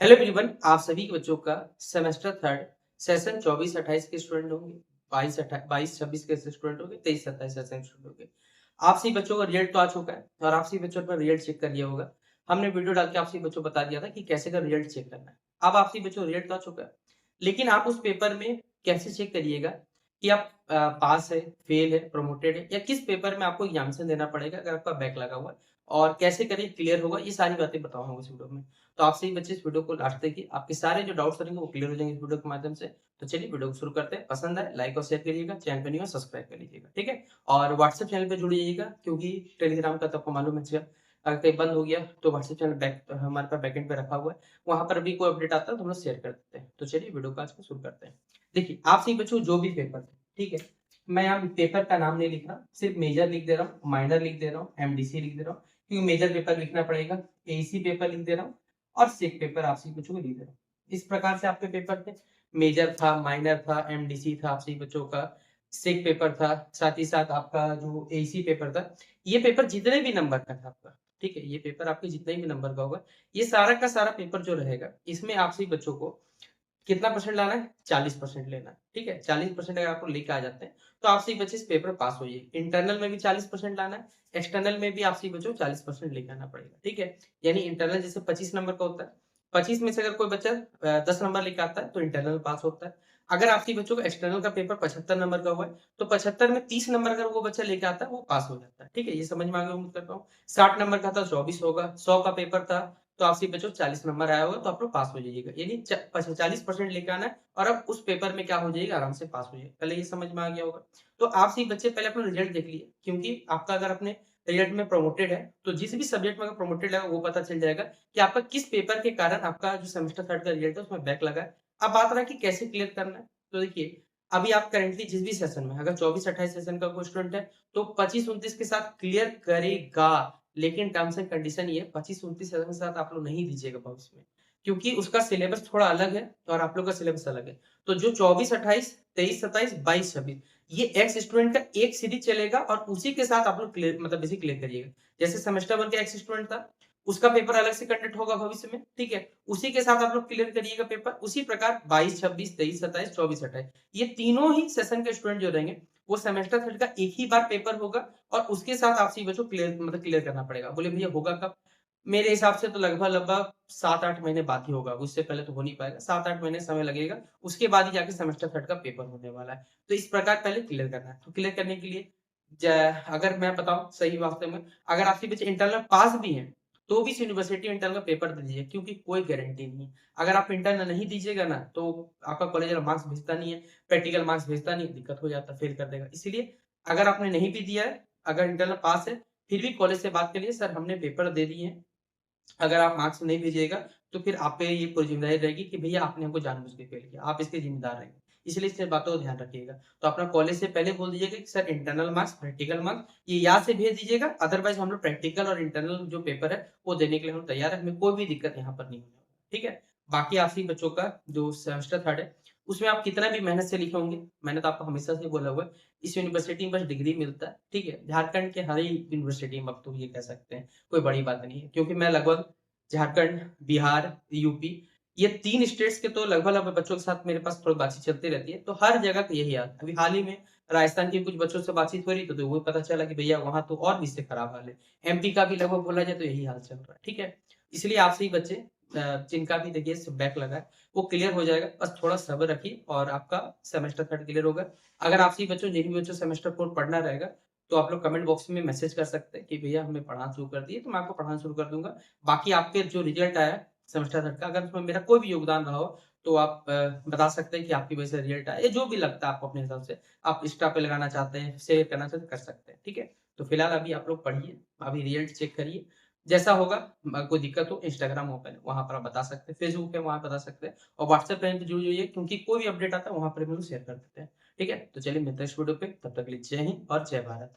Hello everyone, आप सभी के बच्चों का सेमेस्टर थर्ड सेशन 24-28 के स्टूडेंट होंगे, 22-26 के स्टूडेंट होंगे, 23-27 सेशन के स्टूडेंट होंगे। आप सभी बच्चों का रिजल्ट तो आ चुका है और आप सभी बच्चों ने रिजल्ट चेक कर लिया होगा। हमने वीडियो डाल के आप सभी बच्चों को बता दिया था कि कैसे का रिजल्ट चेक करना है। अब आप सभी बच्चों का रिजल्ट तो आ चुका है, लेकिन आप उस पेपर में कैसे चेक करिएगा कि आप पास है, फेल है, प्रमोटेड है या किस पेपर में आपको एग्जामिनेशन देना पड़ेगा अगर आपका बैक लगा हुआ है और कैसे करें क्लियर होगा, ये सारी बातें बताऊंगा इस वीडियो में। तो आप सभी बच्चे इस वीडियो को लास्ट देखिए, आपके सारे जो डाउट्स रहेंगे वो क्लियर हो जाएंगे इस वीडियो के माध्यम से। तो चलिए वीडियो को शुरू करते हैं। पसंद आए लाइक और शेयर करिएगा, चैनल पे नहीं हो सब्सक्राइब कर लीजिएगा, ठीक है। और व्हाट्सएप चैनल पे जुड़ जाइएगा क्योंकि टेलीग्राम का तो आपको मालूम है, अगर कहीं बंद हो गया तो व्हाट्सएप चैनल बैक हमारे पास बैकएंड पे रखा हुआ है, वहां पर भी कोई अपडेट आता है तो हम लोग शेयर कर देते हैं। तो चलिए वीडियो को आज शुरू करते हैं। देखिए आप सभी बच्चों जो भी पेपर थे, ठीक है, मैं यहाँ पेपर का नाम नहीं लिख रहा, सिर्फ मेजर लिख दे रहा हूँ, माइनर लिख दे रहा हूँ, एमडीसी लिख दे रहा हूँ क्योंकि मेजर पेपर लिखना पड़ेगा, एसी पेपर लिख दे रहा हूँ और सेक पेपर आप सभी बच्चों को लिख दे रहा हूँ। इस प्रकार से आपके पेपर थे, मेजर था, माइनर था, एमडीसी था, आप सभी बच्चों का सेक पेपर था, साथ ही साथ आपका जो एसी पेपर था। ये पेपर जितने भी नंबर का था आपका, ठीक है, ये पेपर आपके जितने भी नंबर का होगा, ये सारा का सारा पेपर जो रहेगा इसमें आप सभी बच्चों को कितना परसेंट लाना है, 40% लेना है, ठीक है। 40% अगर आप लेके आ जाते हैं तो आप सही बच्चे इस पेपर पास हो जाइए। इंटरनल में भी 40% लाना है, एक्सटर्नल में भी आप सही बच्चों 40% लेके आना पड़ेगा, ठीक है। यानी इंटरनल जैसे 25 नंबर का होता है, 25 में से अगर कोई बच्चा 10 नंबर लेके आता है तो इंटरनल पास होता है। अगर आपकी बच्चों का एक्सटर्नल का पेपर 75 नंबर का हुआ है तो 75 में 30 नंबर अगर वो बच्चा लेके आता है वो पास हो जाता है, ठीक है। ये समझ में आ गया उम्मीद करता हूँ। 60 नंबर का था 24 होगा, 100 का पेपर था तो आप सभी बच्चों 40 नंबर आया होगा तो आप लोग पास हो जाइएगा, यानी 40% लेके आना है और अब उस पेपर में क्या हो जाएगा, आराम से पास हो जाएगा। पहले ये समझ में आ गया होगा। तो आप सभी बच्चे पहले अपना रिजल्ट देख लिए क्योंकि आपका अगर अपने रिजल्ट में प्रमोटेड है तो जिस भी सब्जेक्ट में अगर प्रमोटेड है वो पता चल जाएगा कि आपका किस पेपर के कारण आपका जो सेमेस्टर थर्ड का रिजल्ट है उसमें बैक लगा है। अब बात रहा कि कैसे क्लियर करना है, तो देखिए अभी आप करेंटली जिस भी सेशन में अगर 24-28 सेशन का कोई स्टूडेंट है तो 25-29 के साथ क्लियर करेगा, लेकिन टर्म्स एंड कंडीशन ये 25-29 के साथ आप लोग नहीं दीजिएगा भविष्य में क्योंकि उसका सिलेबस थोड़ा अलग है और आप लोग का सिलेबस अलग है। तो जो 24-28, 23-27, 22-26 ये एक्स स्टूडेंट का एक सीरीज चलेगा और उसी के साथ आप लोग क्लियर मतलब बेसिक क्लियर करिएगा। जैसे सेमेस्टर 1 का एक्स स्टूडेंट था, उसका पेपर अलग से कंडक्ट होगा भविष्य में, ठीक है। उसी के साथ आप लोग क्लियर करिएगा पेपर। उसी प्रकार 22-26, 23-27, 24-28 ये तीनों ही सेशन के स्टूडेंट जो रहेंगे वो सेमेस्टर थर्ड का एक ही बार पेपर होगा और उसके साथ आप सभी बच्चों क्लियर मतलब क्लियर करना पड़ेगा। बोले भैया होगा कब? मेरे हिसाब से तो लगभग 7-8 महीने बाद ही होगा, उससे पहले तो हो नहीं पाएगा। 7-8 महीने समय लगेगा, उसके बाद ही जाके सेमेस्टर थर्ड का पेपर होने वाला है। तो इस प्रकार पहले क्लियर करना है। तो क्लियर करने के लिए ज अगर मैं बताऊँ सही वास्तव में, अगर आपके बच्चे इंटरनल पास भी हैं, तो भी इस यूनिवर्सिटी में इंटरनल का पेपर दे दीजिए क्योंकि कोई गारंटी नहीं है। अगर आप इंटरनल नहीं दीजिएगा ना, तो आपका कॉलेज वाला मार्क्स भेजता नहीं है, प्रैक्टिकल मार्क्स भेजता नहीं है, दिक्कत हो जाता है, फेल कर देगा। इसीलिए अगर आपने नहीं भी दिया है, अगर इंटरनल पास है, फिर भी कॉलेज से बात करिए, सर हमने पेपर दे दिए हैं, अगर आप मार्क्स नहीं भेजिएगा तो फिर आप पे ये पूरी ज़िम्मेदारी रहेगी कि भैया आपने हमको जानबूझ के फेल किया, आप इसके ज़िम्मेदार रहेंगे। इसलिए इस बातों का ध्यान रखिएगा। तो अपना कॉलेज से पहले बोल दीजिएगा कि sir internal marks, practical marks ये यहाँ से भेज दीजिएगा, अदरवाइज़ हम लोग प्रैक्टिकल और इंटरनल जो पेपर है वो देने के लिए हम तैयार हैं, हमें कोई भी दिक्कत यहाँ पर नहीं होने वाला, ठीक है। बाकी आप सभी बच्चों का जो सेमेस्टर थर्ड है, उसमें आप कितना भी मेहनत से लिखे होंगे, मैंने तो आपको हमेशा से बोला हुआ है, इस यूनिवर्सिटी में बस डिग्री मिलता है, ठीक है। झारखंड के हर ही यूनिवर्सिटी में अब तो ये कह सकते हैं, कोई बड़ी बात नहीं है क्योंकि मैं लगभग झारखंड, बिहार, यूपी ये 3 स्टेट्स के तो लगभग बच्चों के साथ मेरे पास थोड़ी बातचीत चलती रहती है, तो हर जगह का यही हाल है। अभी हाल ही में राजस्थान के कुछ बच्चों से बातचीत हो रही तो वो पता चला कि भैया वहाँ तो और भी इससे खराब हाल है। एमपी का भी लगभग बोला जाए तो यही हाल चल रहा है, ठीक है। इसलिए आप सभी बच्चे जिनका भी देखिए बैक लगा है वो क्लियर हो जाएगा, बस थोड़ा सब्र रखिए और आपका सेमेस्टर थर्ड क्लियर होगा। अगर आप सभी बच्चों जिन भी बच्चों सेमेस्टर फोर पढ़ना रहेगा तो आप लोग कमेंट बॉक्स में मैसेज कर सकते हैं कि भैया हमें पढ़ाना शुरू कर दिए, तो मैं आपको पढ़ाना शुरू कर दूँगा। बाकी आपके जो रिजल्ट आया सेमेस्टर थर्ड का, अगर उसमें मेरा कोई भी योगदान रहा हो तो आप बता सकते हैं कि आपकी वजह से रिजल्ट आया या जो भी लगता है आपको अपने हिसाब से, आप इंस्टा पे लगाना चाहते हैं, शेयर करना चाहते हैं, कर सकते हैं, ठीक है। तो फिलहाल अभी आप लोग पढ़िए, अभी रिजल्ट चेक करिए, जैसा होगा कोई दिक्कत हो इंस्टाग्राम ओपन है वहां पर आप बता सकते हैं, फेसबुक है वहां बता सकते हैं और व्हाट्सएप पे जुड़ जाइए क्योंकि कोई भी अपडेट आता है वहां पर हम लोग शेयर कर देते हैं, ठीक है। तो चलिए मिलते हैं इस वीडियो पे, तब तक के लिए जय हिंद और जय भारत।